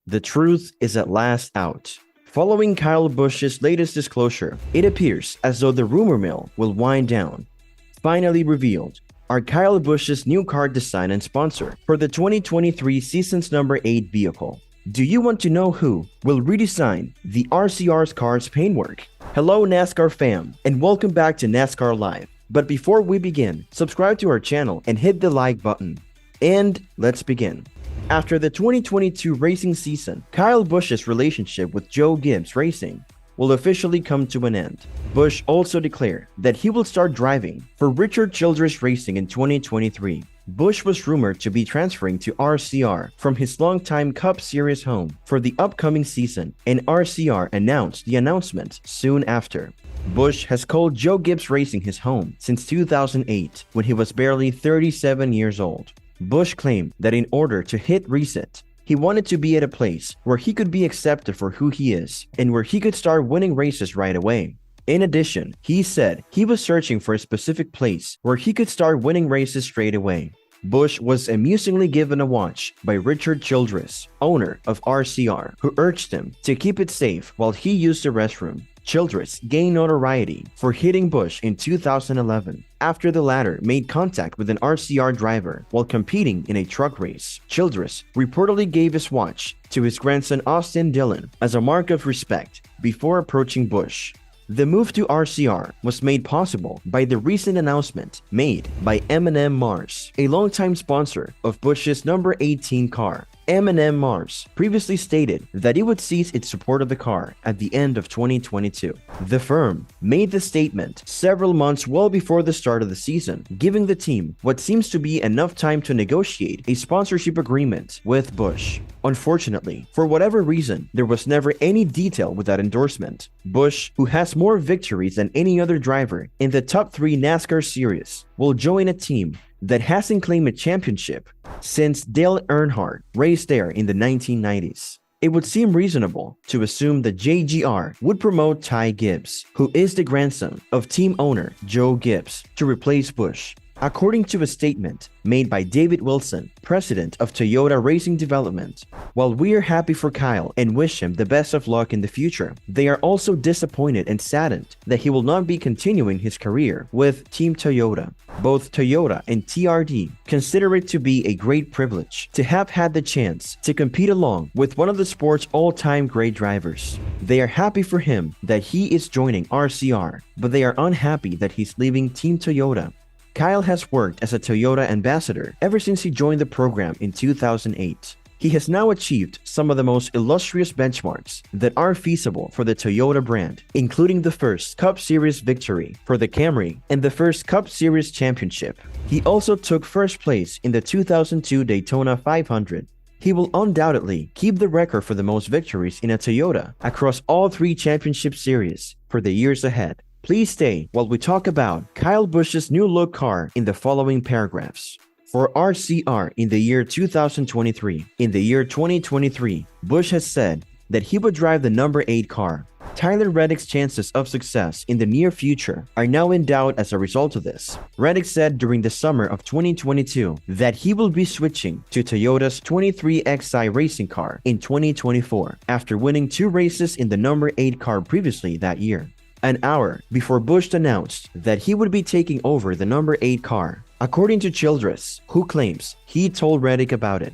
The truth is at last out. Following Kyle Busch's latest disclosure, it appears as though the rumor mill will wind down. Finally revealed are Kyle Busch's new car design and sponsor for the 2023 season's number 8 vehicle. Do you want to know who will redesign the RCR's car's paintwork? Hello NASCAR fam, and welcome back to NASCAR Live. But before we begin, subscribe to our channel and hit the like button. And let's begin. After the 2022 racing season, Kyle Busch's relationship with Joe Gibbs Racing will officially come to an end. Busch also declared that he will start driving for Richard Childress Racing in 2023. Busch was rumored to be transferring to RCR from his longtime Cup Series home for the upcoming season, and RCR announced the announcement soon after. Busch has called Joe Gibbs Racing his home since 2008, when he was barely 37 years old. Busch claimed that in order to hit reset, he wanted to be at a place where he could be accepted for who he is and where he could start winning races right away. In addition, he said he was searching for a specific place where he could start winning races straight away. Busch was amusingly given a watch by Richard Childress, owner of RCR, who urged him to keep it safe while he used the restroom. Childress gained notoriety for hitting Busch in 2011 after the latter made contact with an RCR driver while competing in a truck race. Childress reportedly gave his watch to his grandson Austin Dillon as a mark of respect before approaching Busch. The move to RCR was made possible by the recent announcement made by M&M Mars, a longtime sponsor of Busch's number 18 car. M&M Mars previously stated that it would cease its support of the car at the end of 2022. The firm made the statement several months well before the start of the season, giving the team what seems to be enough time to negotiate a sponsorship agreement with Busch. Unfortunately, for whatever reason, there was never any detail with that endorsement. Busch, who has more victories than any other driver in the top 3 NASCAR series, will join a team that hasn't claimed a championship since Dale Earnhardt raced there in the 1990s. It would seem reasonable to assume that JGR would promote Ty Gibbs, who is the grandson of team owner Joe Gibbs, to replace Busch. According to a statement made by David Wilson, president of Toyota Racing Development, while we are happy for Kyle and wish him the best of luck in the future, they are also disappointed and saddened that he will not be continuing his career with Team Toyota. Both Toyota and TRD consider it to be a great privilege to have had the chance to compete along with one of the sport's all-time great drivers. They are happy for him that he is joining RCR, but they are unhappy that he's leaving Team Toyota. Kyle has worked as a Toyota ambassador ever since he joined the program in 2008. He has now achieved some of the most illustrious benchmarks that are feasible for the Toyota brand, including the first Cup Series victory for the Camry and the first Cup Series championship. He also took first place in the 2002 Daytona 500. He will undoubtedly keep the record for the most victories in a Toyota across all 3 championship series for the years ahead. Please stay while we talk about Kyle Busch's new look car in the following paragraphs. For RCR in the year 2023, in the year 2023, Busch has said that he would drive the number 8 car. Tyler Reddick's chances of success in the near future are now in doubt as a result of this. Reddick said during the summer of 2022 that he will be switching to Toyota's 23XI racing car in 2024 after winning 2 races in the number 8 car previously that year. An hour before Busch announced that he would be taking over the number 8 car, according to Childress, who claims he told Reddick about it.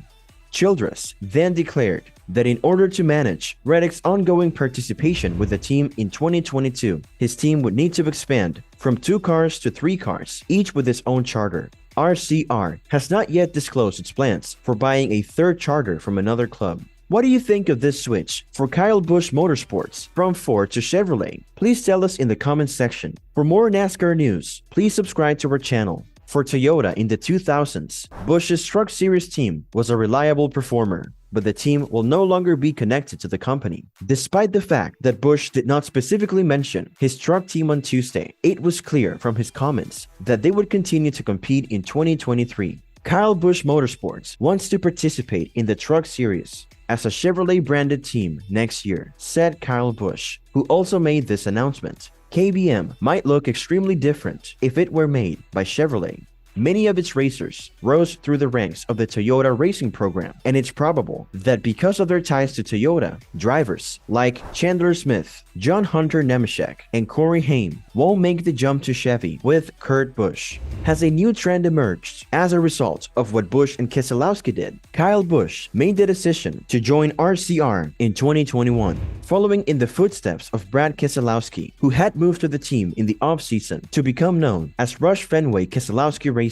Childress then declared that in order to manage Reddick's ongoing participation with the team in 2022, his team would need to expand from 2 cars to 3 cars, each with its own charter. RCR has not yet disclosed its plans for buying a 3rd charter from another club. What do you think of this switch for Kyle Busch Motorsports from Ford to Chevrolet? Please tell us in the comments section. For more NASCAR news, please subscribe to our channel. For Toyota in the 2000s, Busch's Truck Series team was a reliable performer, but the team will no longer be connected to the company. Despite the fact that Busch did not specifically mention his truck team on Tuesday, it was clear from his comments that they would continue to compete in 2023. Kyle Busch Motorsports wants to participate in the Truck Series as a Chevrolet-branded team next year, said Kyle Busch, who also made this announcement. KBM might look extremely different if it were made by Chevrolet. Many of its racers rose through the ranks of the Toyota racing program, and it's probable that because of their ties to Toyota, drivers like Chandler Smith, John Hunter Nemechek, and Corey Haim won't make the jump to Chevy with Kurt Busch. Has a new trend emerged as a result of what Busch and Keselowski did? Kyle Busch made the decision to join RCR in 2021, following in the footsteps of Brad Keselowski, who had moved to the team in the offseason to become known as Rush Fenway Keselowski Racing.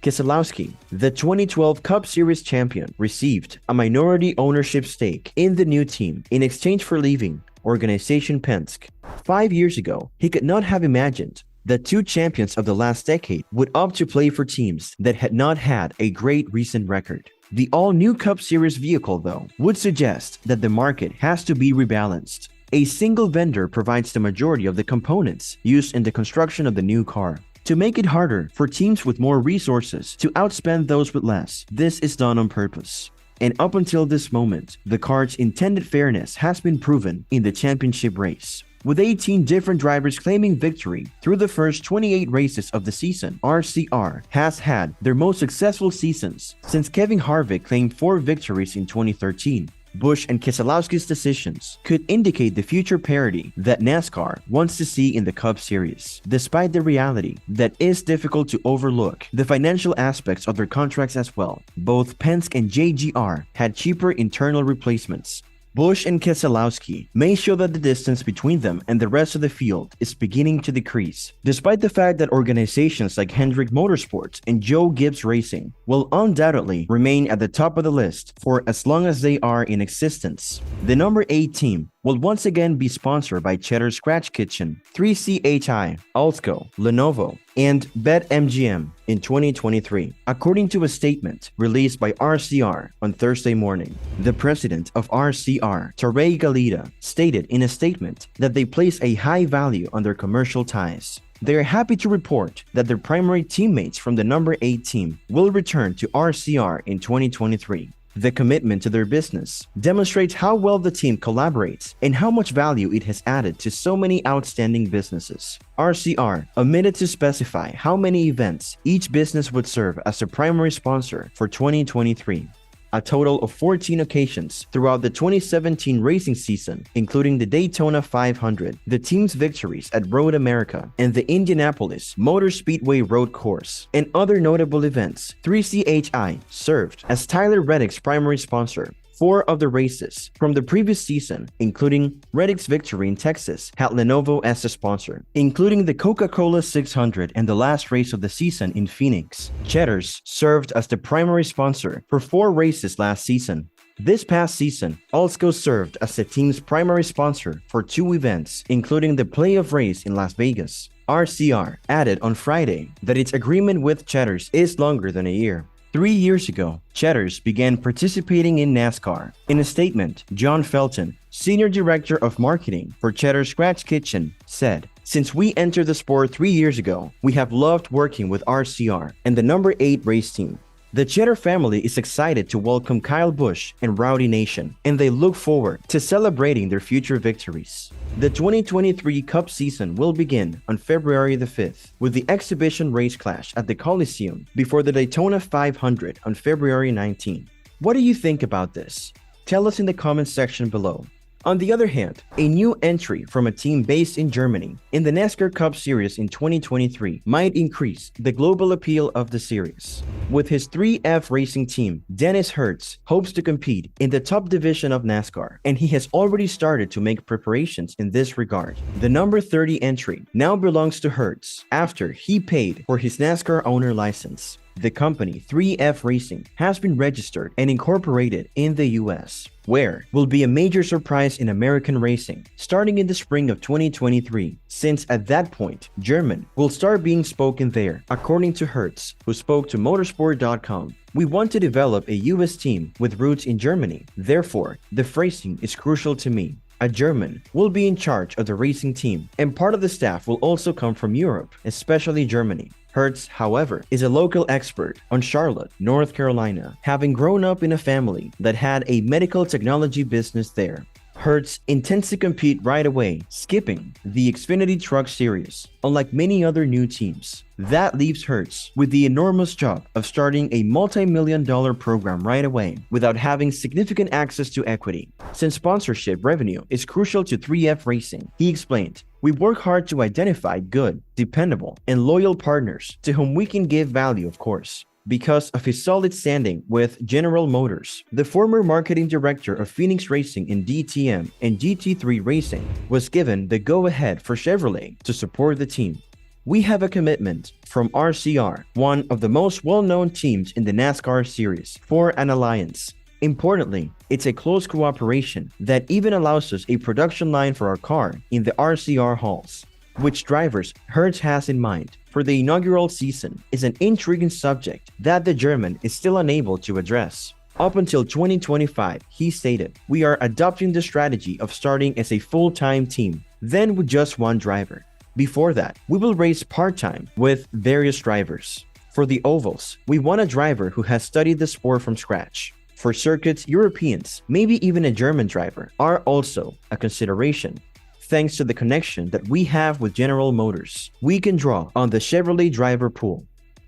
Keselowski, the 2012 Cup Series champion, received a minority ownership stake in the new team in exchange for leaving organization Penske. 5 years ago, he could not have imagined that two champions of the last decade would opt to play for teams that had not had a great recent record. The all-new Cup Series vehicle, though, would suggest that the market has to be rebalanced. A single vendor provides the majority of the components used in the construction of the new car. To make it harder for teams with more resources to outspend those with less, this is done on purpose. And up until this moment, the car's intended fairness has been proven in the championship race. With 18 different drivers claiming victory through the first 28 races of the season, RCR has had their most successful seasons since Kevin Harvick claimed 4 victories in 2013. Busch and Keselowski's decisions could indicate the future parity that NASCAR wants to see in the Cup Series, despite the reality that is difficult to overlook the financial aspects of their contracts as well. Both Penske and JGR had cheaper internal replacements. Busch and Keselowski may show that the distance between them and the rest of the field is beginning to decrease, despite the fact that organizations like Hendrick Motorsports and Joe Gibbs Racing will undoubtedly remain at the top of the list for as long as they are in existence. The number 8 team will once again be sponsored by Cheddar's Scratch Kitchen, 3CHI, Alsco, Lenovo, and BetMGM in 2023, according to a statement released by RCR on Thursday morning. The president of RCR, Tarek Galida, stated in a statement that they place a high value on their commercial ties. They are happy to report that their primary teammates from the number 8 team will return to RCR in 2023. The commitment to their business demonstrates how well the team collaborates and how much value it has added to so many outstanding businesses. RCR omitted to specify how many events each business would serve as a primary sponsor for 2023. A total of 14 occasions throughout the 2017 racing season, including the Daytona 500, the team's victories at Road America, and the Indianapolis Motor Speedway Road Course, and other notable events. 3CHI served as Tyler Reddick's primary sponsor. 4 of the races from the previous season, including Reddick's victory in Texas, had Lenovo as the sponsor, including the Coca-Cola 600 and the last race of the season in Phoenix. Cheddar's served as the primary sponsor for 4 races last season. This past season, Alsco served as the team's primary sponsor for 2 events, including the playoff race in Las Vegas. RCR added on Friday that its agreement with Cheddar's is longer than a year. 3 years ago, Cheddar's began participating in NASCAR. In a statement, John Felton, Senior Director of Marketing for Cheddar's Scratch Kitchen, said, "Since we entered the sport 3 years ago, we have loved working with RCR and the number 8 race team. The Cheddar family is excited to welcome Kyle Busch and Rowdy Nation, and they look forward to celebrating their future victories." The 2023 Cup season will begin on February the 5th with the exhibition race clash at the Coliseum before the Daytona 500 on February 19. What do you think about this? Tell us in the comments section below. On the other hand, a new entry from a team based in Germany in the NASCAR Cup Series in 2023 might increase the global appeal of the series. With his 3F Racing team, Dennis Hertz hopes to compete in the top division of NASCAR, and he has already started to make preparations in this regard. The number 30 entry now belongs to Hertz after he paid for his NASCAR owner license. The company 3F Racing has been registered and incorporated in the US, where will be a major surprise in American racing starting in the spring of 2023, since at that point, German will start being spoken there, according to Hertz, who spoke to motorsport.com. "We want to develop a US team with roots in Germany, therefore, the phrasing is crucial to me. A German will be in charge of the racing team, and part of the staff will also come from Europe, especially Germany." Hertz, however, is a local expert on Charlotte, North Carolina, having grown up in a family that had a medical technology business there. Hertz intends to compete right away, skipping the Xfinity Truck Series, unlike many other new teams. That leaves Hertz with the enormous job of starting a multi-million-dollar program right away without having significant access to equity. Since sponsorship revenue is crucial to 3F Racing, he explained, "We work hard to identify good, dependable, and loyal partners to whom we can give value, of course." Because of his solid standing with General Motors, the former marketing director of Phoenix Racing in DTM and GT3 Racing was given the go-ahead for Chevrolet to support the team. "We have a commitment from RCR, one of the most well-known teams in the NASCAR series, for an alliance. Importantly, it's a close cooperation that even allows us a production line for our car in the RCR halls." Which drivers Hertz has in mind for the inaugural season is an intriguing subject that the German is still unable to address. Up until 2025, he stated, "We are adopting the strategy of starting as a full-time team, then with just one driver. Before that, we will race part-time with various drivers. For the ovals, we want a driver who has studied the sport from scratch. For circuits, Europeans, maybe even a German driver, are also a consideration. Thanks to the connection that we have with General Motors, we can draw on the Chevrolet driver pool."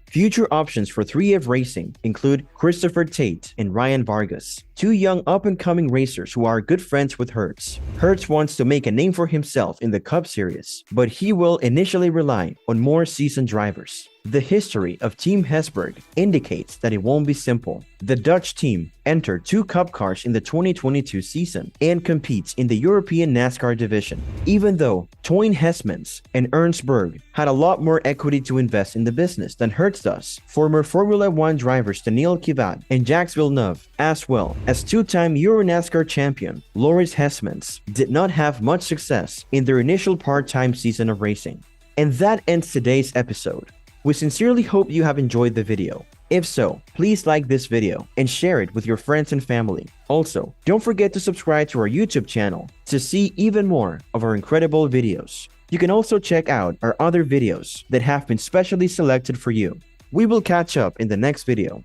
Future options for 3F Racing include Christopher Tate and Ryan Vargas, two young up-and-coming racers who are good friends with Hertz. Hertz wants to make a name for himself in the Cup Series, but he will initially rely on more seasoned drivers. The history of Team Hesburg indicates that it won't be simple. The Dutch team entered 2 Cup cars in the 2022 season and competes in the European NASCAR division, even though Toyne Hesmans and Ernst Berg had a lot more equity to invest in the business than Hertz does. Former Formula 1 drivers Daniil Kvyat and Jacques Villeneuve, as well as 2-time Euro NASCAR champion Loris Hesmans, did not have much success in their initial part-time season of racing. And that ends today's episode. We sincerely hope you have enjoyed the video. If so, please like this video and share it with your friends and family. Also, don't forget to subscribe to our YouTube channel to see even more of our incredible videos. You can also check out our other videos that have been specially selected for you. We will catch up in the next video.